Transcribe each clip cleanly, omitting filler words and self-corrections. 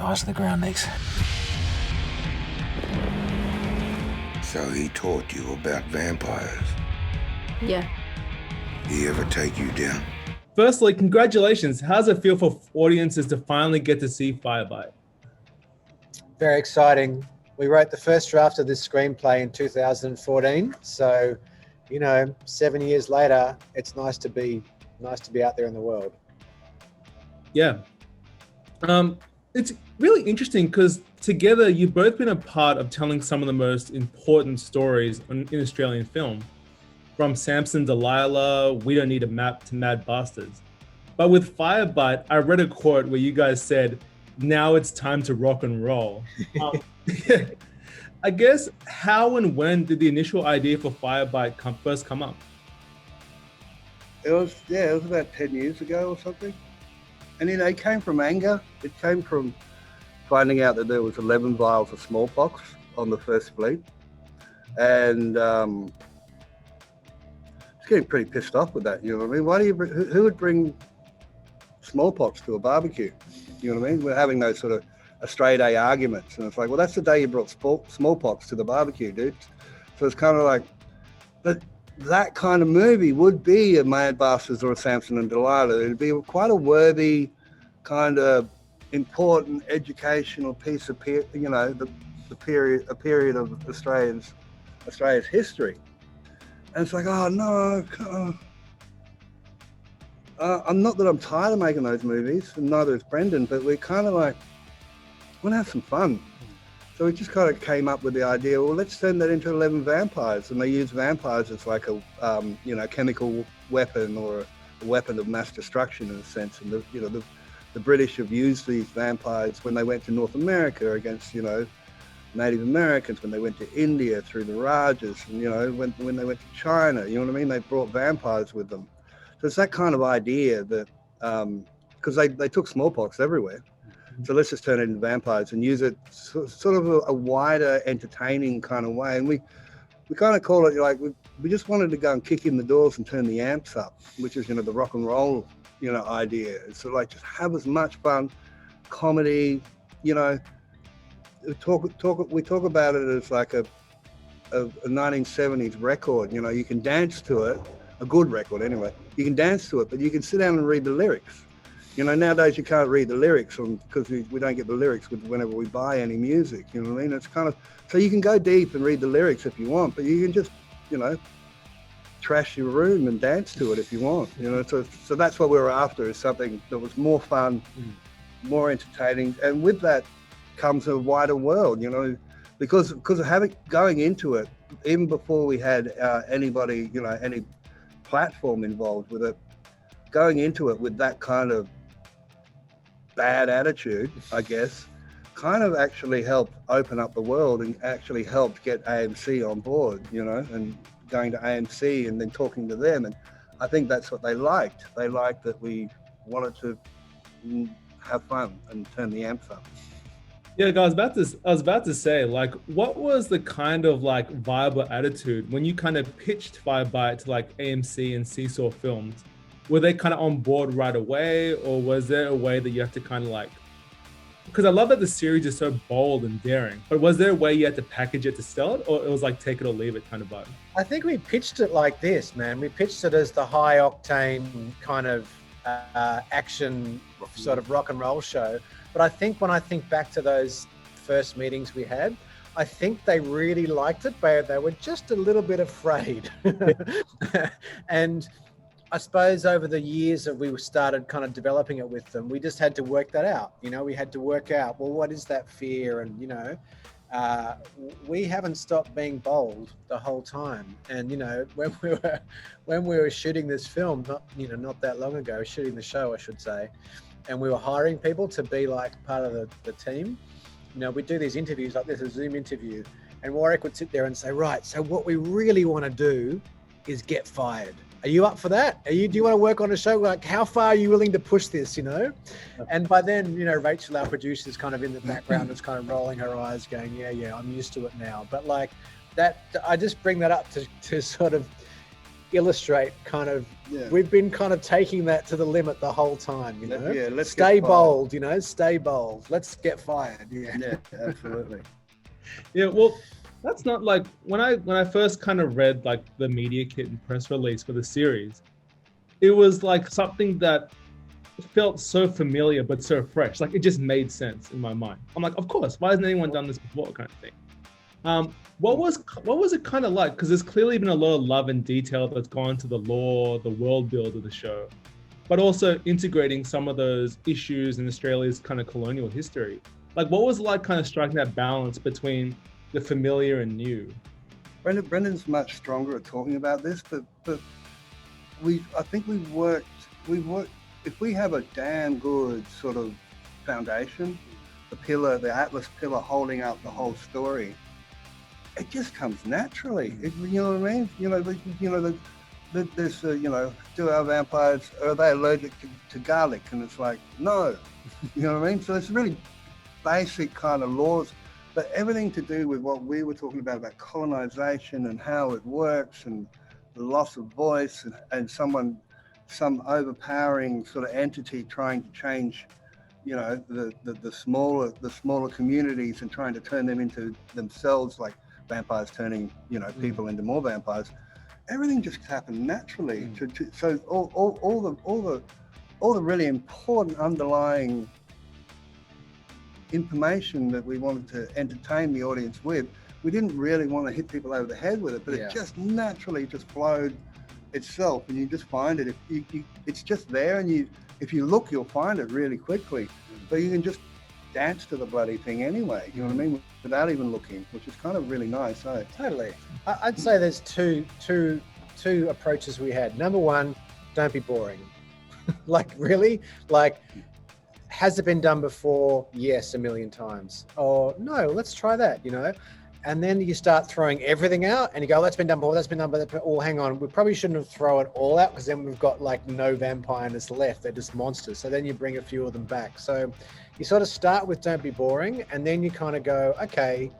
eyes to the ground next. So he taught you about vampires. Yeah. He ever take you down? Firstly, congratulations. How does it feel for audiences to finally get to see Firebite? Very exciting. We wrote the first draft of this screenplay in 2014. So, 7 years later, it's nice to be out there in the world. Yeah. It's really interesting because together you've both been a part of telling some of the most important stories in Australian film. From Samson Delilah, We Don't Need a Map to Mad Bastards. But with Firebite, I read a quote where you guys said, now it's time to rock and roll. I guess, how and when did the initial idea for Firebite first come up? It was about 10 years ago or something. And it came from anger. It came from finding out that there was 11 vials of smallpox on the first fleet. And getting pretty pissed off with that, you know what I mean? Who would bring smallpox to a barbecue? You know what I mean? We're having those sort of Australia Day arguments, and it's like, well, that's the day you brought smallpox to the barbecue, dude. So it's kind of like, but that kind of movie would be a Mad Bastards or a Samson and Delilah. It'd be quite a worthy, kind of important educational piece of, a period of Australia's history. And it's like, oh no, I'm not that I'm tired of making those movies, and neither is Brendan, but we're kind of like, we want to have some fun. So we just kind of came up with the idea, well, let's turn that into 11 vampires. And they use vampires as like a, chemical weapon or a weapon of mass destruction in a sense. And the British have used these vampires when they went to North America against, Native Americans, when they went to India through the Rajas, and when they went to China, you know what I mean? They brought vampires with them. So it's that kind of idea that, because they took smallpox everywhere. So let's just turn it into vampires and use it sort of a wider, entertaining kind of way. And we kind of call it like, we just wanted to go and kick in the doors and turn the amps up, which is, the rock and roll, idea. It's sort of like just have as much fun, comedy, we talk about it as like a 1970s record. You can dance to it, a good record anyway. You can dance to it, but you can sit down and read the lyrics. Nowadays you can't read the lyrics because we don't get the lyrics whenever we buy any music. You know what I mean? It's kind of, so you can go deep and read the lyrics if you want, but you can just, trash your room and dance to it if you want. So that's what we were after, is something that was more fun, more entertaining, and with that comes a wider world, because of going into it, even before we had anybody, any platform involved with it, going into it with that kind of bad attitude, I guess, kind of actually helped open up the world and actually helped get AMC on board, and going to AMC and then talking to them. And I think that's what they liked. They liked that we wanted to have fun and turn the amps up. Yeah, guys, I was about to say, like, what was the kind of like viable attitude when you kind of pitched Firebite to like AMC and Seesaw Films? Were they kind of on board right away, or was there a way that you have to kind of like, because I love that the series is so bold and daring, but was there a way you had to package it to sell it, or it was like take it or leave it kind of vibe? I think we pitched it like this, man. We pitched it as the high octane kind of action sort of rock and roll show. But I think when I think back to those first meetings we had, I think they really liked it, but they were just a little bit afraid. And I suppose over the years that we started kind of developing it with them, we just had to work that out. We had to work out, well, what is that fear? And, we haven't stopped being bold the whole time. And, when we were shooting this film, not that long ago, shooting the show, I should say, and we were hiring people to be like part of the team, we'd do these interviews like this, a Zoom interview, and Warwick would sit there and say, right, so what we really want to do is get fired. Are you up for that? Do you want to work on a show? Like, how far are you willing to push this, And by then, Rachel, our producer, is kind of in the background, is kind of rolling her eyes going, yeah, I'm used to it now. But like that, I just bring that up to sort of illustrate kind of, we've been kind of taking that to the limit the whole time, you know? Yeah, let's stay get bold, you know, stay bold. Let's get fired. Yeah, absolutely. Yeah, well, that's not like when I first kind of read like the media kit and press release for the series, it was like something that felt so familiar but so fresh. Like it just made sense in my mind. I'm like, of course, why hasn't anyone done this before, kind of thing. What was it kind of like? Because there's clearly been a lot of love and detail that's gone to the lore, the world build of the show, but also integrating some of those issues in Australia's kind of colonial history. Like, what was it like kind of striking that balance between the familiar and new? Brendan's much stronger at talking about this, but I think we worked. If we have a damn good sort of foundation, the Atlas pillar holding up the whole story, it just comes naturally. You know what I mean? There's do our vampires, are they allergic to garlic? And it's like, no. You know what I mean? So it's really basic kind of laws, but everything to do with what we were talking about colonization and how it works and the loss of voice and some overpowering sort of entity trying to change, the smaller communities and trying to turn them into themselves, like vampires turning, people into more vampires. Everything just happened naturally. So all the really important underlying information that we wanted to entertain the audience with, we didn't really want to hit people over the head with it, but it just naturally just flowed itself, and you just find it. It's just there, and if you look, you'll find it really quickly. But you can just dance to the bloody thing anyway. You know what I mean? Without even looking, which is kind of really nice. Eh? Totally. I'd say there's two approaches we had. Number one, don't be boring. Like really, like. Has it been done before? Yes, a million times. Or no, let's try that, And then you start throwing everything out and you go, that's been done before, that's been done before. Oh, hang on, we probably shouldn't have thrown it all out because then we've got like no vampires left. They're just monsters. So then you bring a few of them back. So you sort of start with don't be boring, and then you kind of go, okay,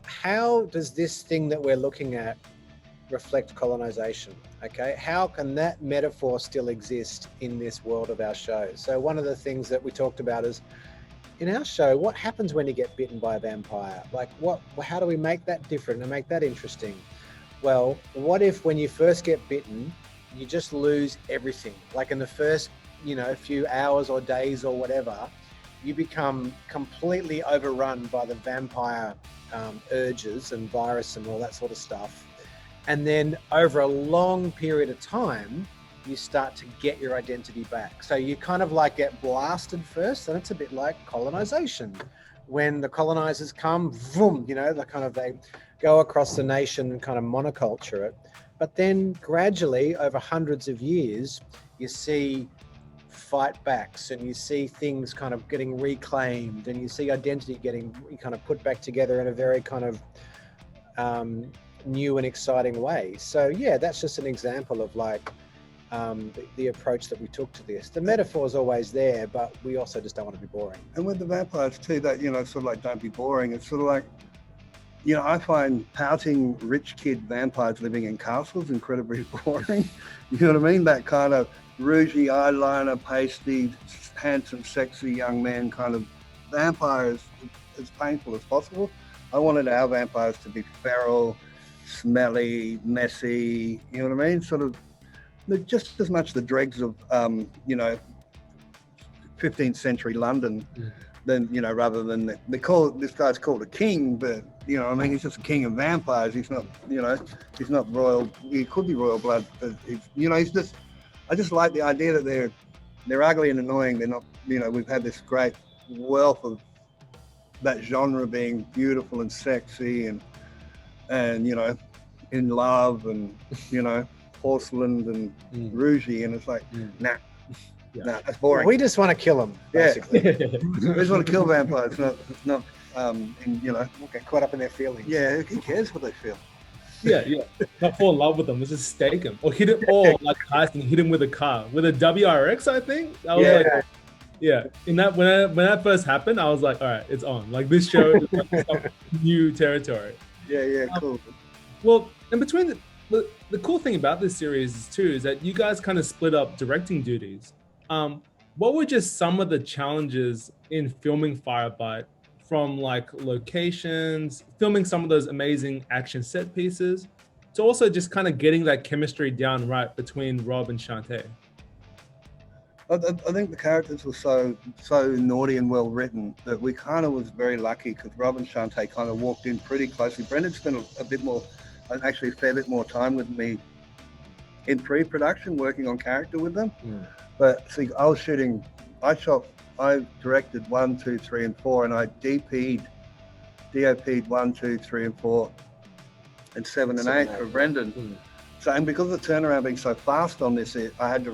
how does this thing that we're looking at reflect colonization? Okay, how can that metaphor still exist in this world of our show? So one of the things that we talked about is, in our show, what happens when you get bitten by a vampire? Like how do we make that different and make that interesting? Well, what if when you first get bitten, you just lose everything? Like in the first, few hours or days or whatever, you become completely overrun by the vampire urges and virus and all that sort of stuff. And then over a long period of time, you start to get your identity back. So you kind of like get blasted first, and it's a bit like colonization. When the colonizers come, vroom, they go across the nation and kind of monoculture it. But then gradually, over hundreds of years, you see fight backs and you see things kind of getting reclaimed, and you see identity getting kind of put back together in a very kind of new and exciting way. So yeah, that's just an example of like the approach that we took to this. The metaphor is always there, but we also just don't want to be boring. And with the vampires too, that sort of like don't be boring. It's sort of like, I find pouting rich kid vampires living in castles incredibly boring. You know what I mean? That kind of rougey eyeliner, pasty, handsome, sexy young man kind of vampire is as painful as possible. I wanted our vampires to be feral, smelly, messy, you know what I mean? Sort of just as much the dregs of, 15th century London than, rather than this guy's called a king, but, he's just a king of vampires. He's not, he's not royal. He could be royal blood, but he's just, I just like the idea that they're ugly and annoying. They're not, we've had this great wealth of that genre being beautiful and sexy and in love and porcelain and rougey, and it's like nah, that's boring. We just want to kill them, basically. We just want to kill vampires. It's not We'll get caught up in their feelings. Yeah, who cares what they feel? Yeah. Not fall in love with them. Let's just stake them or hit him, or like Tyson, hit him with a car, with a WRX, I think. That was in that when that first happened, I was like, all right, it's on. Like this show is like new territory. Yeah, cool. Well, and between the cool thing about this series is too is that you guys kind of split up directing duties. What were just some of the challenges in filming Firebite, from like locations, filming some of those amazing action set pieces, to also just kind of getting that chemistry down right between Rob and Shantae? I think the characters were so naughty and well written that we kind of was very lucky, because Rob and Shantae kind of walked in pretty closely. Brendan spent a bit more, actually a fair bit more time with me in pre-production working on character with them. But see, I directed 1, 2, 3, and 4, and I DOP'd 1, 2, 3, and 4, and 7 and 8 for Brendan. So, and because of the turnaround being so fast on this, I had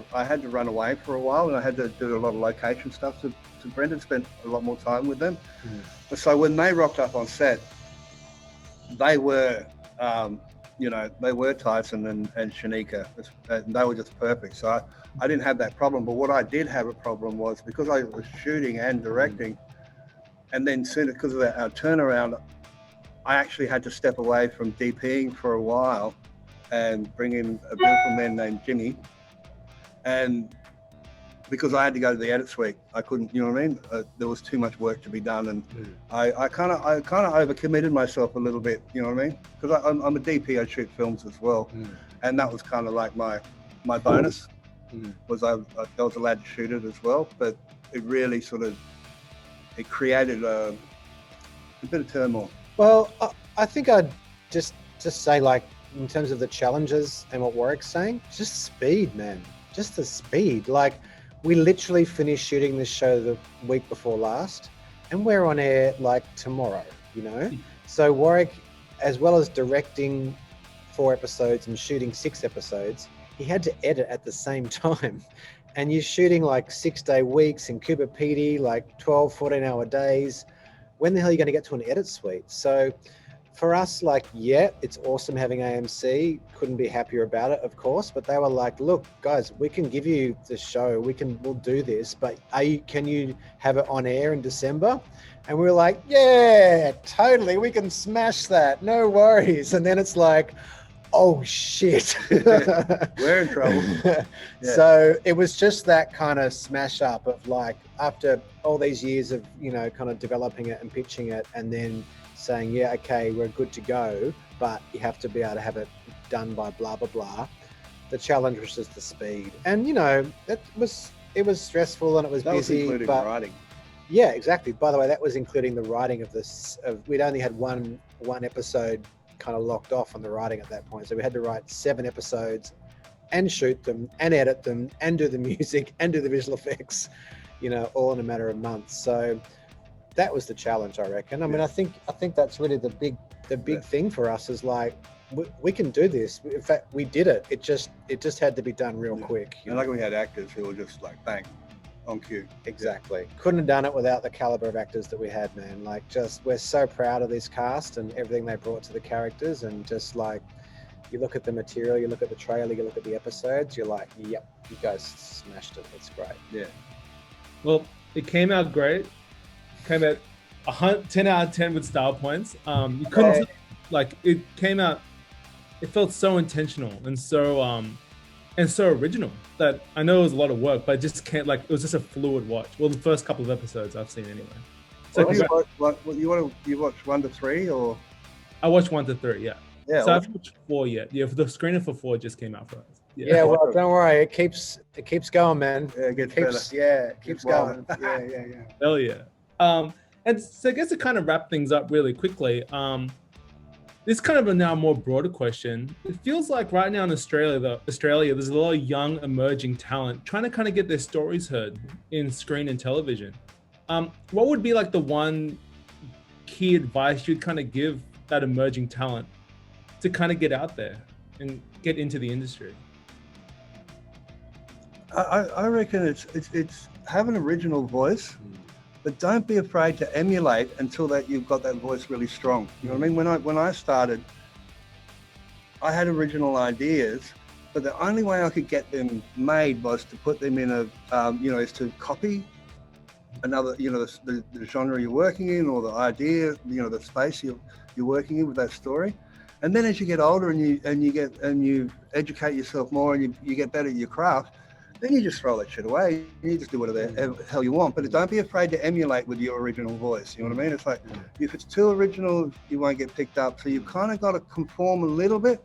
to run away for a while, and I had to do a lot of location stuff. So Brendan spent a lot more time with them. So when they rocked up on set, they were, they were Tyson and Shanika, and they were just perfect. So I didn't have that problem. But what I did have a problem was, because I was shooting and directing, and then soon, because of our turnaround, I actually had to step away from DPing for a while and bring in a beautiful man named Jimmy. And because I had to go to the edit suite, I couldn't, you know what I mean? There was too much work to be done, and I kind of overcommitted myself a little bit, you know what I mean? Because I'm a DP, I shoot films as well, and that was kind of like my bonus, was I was allowed to shoot it as well. But it really it created a bit of turmoil. Well, I think I'd just say, like, in terms of the challenges and what Warwick's saying, just speed, man. Just the speed. Like, we literally finished shooting this show the week before last, and we're on air like tomorrow, you know? So Warwick, as well as directing 4 episodes and shooting 6 episodes, he had to edit at the same time. And you're shooting like 6-day weeks in Cooper PD, like 12, 14-hour days. When the hell are you going to get to an edit suite? So for us, like, yeah, it's awesome having AMC. Couldn't be happier about it, of course. But they were like, look, guys, we can give you the show. We'll do this. But can you have it on air in December? And we were like, yeah, totally. We can smash that. No worries. And then it's like, oh, shit. We're in trouble. Yeah. So it was just that kind of smash up of, like, after all these years of, kind of developing it and pitching it, and then saying, yeah, okay, we're good to go, but you have to be able to have it done by blah, blah, blah. The challenge was just the speed. And, it was stressful and it was busy. Including but writing. Yeah, exactly. By the way, that was including the writing of this. We'd only had one episode kind of locked off on the writing at that point. So we had to write 7 episodes and shoot them and edit them and do the music and do the visual effects, all in a matter of months. So that was the challenge, I reckon. I mean, I think that's really the big thing for us, is like, we can do this. In fact, we did it. It just had to be done real quick. And like, we had actors who were just like, bang, on cue. Exactly. Couldn't have done it without the caliber of actors that we had, man. Like, we're so proud of this cast and everything they brought to the characters. And just like, you look at the material, you look at the trailer, you look at the episodes, you're like, yep, you guys smashed it. It's great. Yeah. Well, it came out great. Came at 10 out of 10 with style points. You couldn't it came out. It felt so intentional and so original that I know it was a lot of work, but I just can't, like, it was just a fluid watch. Well, the first couple of episodes I've seen anyway. So you watch 1 to 3 or? I watched 1 to 3, yeah. Yeah. So I've watched 4 yet. Yeah, for the screener for 4 just came out for us. Yeah, well, don't worry. It keeps going, man. Yeah, it keeps going. Yeah. Hell yeah. And so I guess to kind of wrap things up really quickly, this is kind of a now more broader question. It feels like right now in Australia, there's a lot of young emerging talent trying to kind of get their stories heard in screen and television. What would be like the one key advice you'd kind of give that emerging talent to kind of get out there and get into the industry? I reckon it's have an original voice, but don't be afraid to emulate until that you've got that voice really strong. You know what I mean? When I started, I had original ideas, but the only way I could get them made was to put them in is to copy another, the genre you're working in, or the idea, the space you're working in with that story. And then as you get older and you educate yourself more and you get better at your craft, then you just throw that shit away. You just do whatever the hell you want. But don't be afraid to emulate with your original voice. You know what I mean? It's like, if it's too original, you won't get picked up. So you've kind of got to conform a little bit.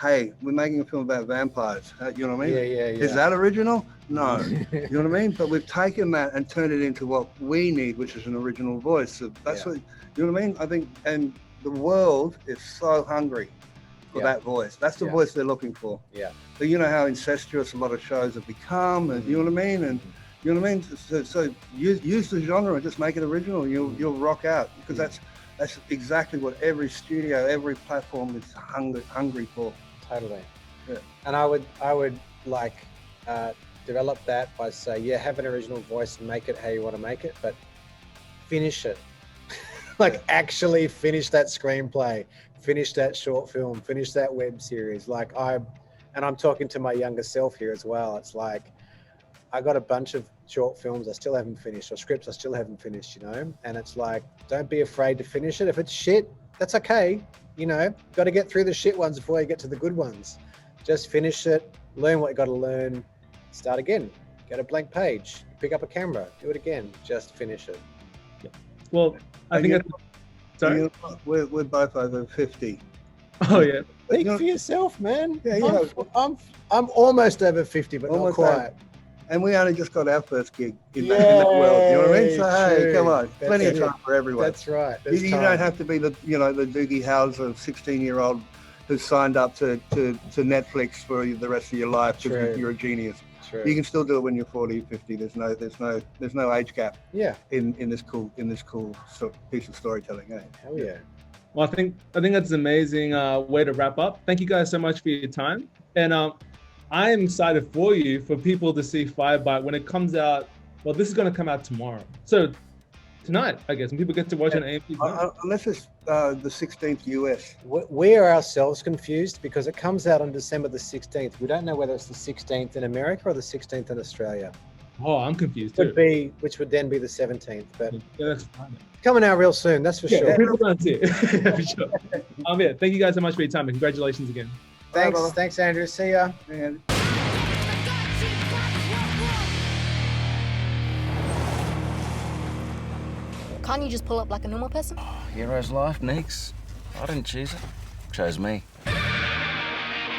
Hey, we're making a film about vampires. You know what I mean? Yeah. Is that original? No. You know what I mean? But we've taken that and turned it into what we need, which is an original voice. So that's what, you know what I mean? I think, and the world is so hungry for that voice. That's the voice they're looking for. Yeah. But you know how incestuous a lot of shows have become, and you know what I mean? And you know what I mean? So use the genre and just make it original. You'll rock out, because that's exactly what every studio, every platform is hungry for. Totally. Yeah. And I would like develop that by say, have an original voice and make it how you want to make it, but finish it. Like actually finish that screenplay, finish that short film, finish that web series. I'm talking to my younger self here as well. It's like, I got a bunch of short films I still haven't finished, or scripts I still haven't finished, you know? And it's like, don't be afraid to finish it. If it's shit, that's okay. You know, got to get through the shit ones before you get to the good ones. Just finish it, learn what you got to learn, start again, get a blank page, pick up a camera, do it again, just finish it. Well, I think that's... Sorry? You know, we're both over 50. Oh, yeah. Speak for yourself, man. Yeah. I'm almost over 50, but not quite. And we only just got our first gig in that world. You know what I mean? So hey, come on, plenty of time for everyone. That's right. You don't have to be the Doogie Howser 16-year-old who signed up to Netflix for the rest of your life because you're a genius. True. You can still do it when you're 40, 50. There's no age gap. Yeah. In this cool piece of storytelling. Eh? Hell yeah. Well, I think that's an amazing way to wrap up. Thank you guys so much for your time. And I am excited for you, for people to see Firebite when it comes out. Well, this is going to come out tomorrow. So tonight, I guess, when people get to watch on AMC. Unless it's the 16th US. We are ourselves confused because it comes out on December the 16th. We don't know whether it's the 16th in America or the 16th in Australia. Oh, I'm confused too. Which would then be the 17th. But yeah, that's fine. Coming out real soon, that's for sure. People don't see it. For sure. Thank you guys so much for your time, and congratulations again. Thanks, Andrew. See ya. Man. Can't you just pull up like a normal person? Hero's life, Neeks. I didn't choose it. Chose me.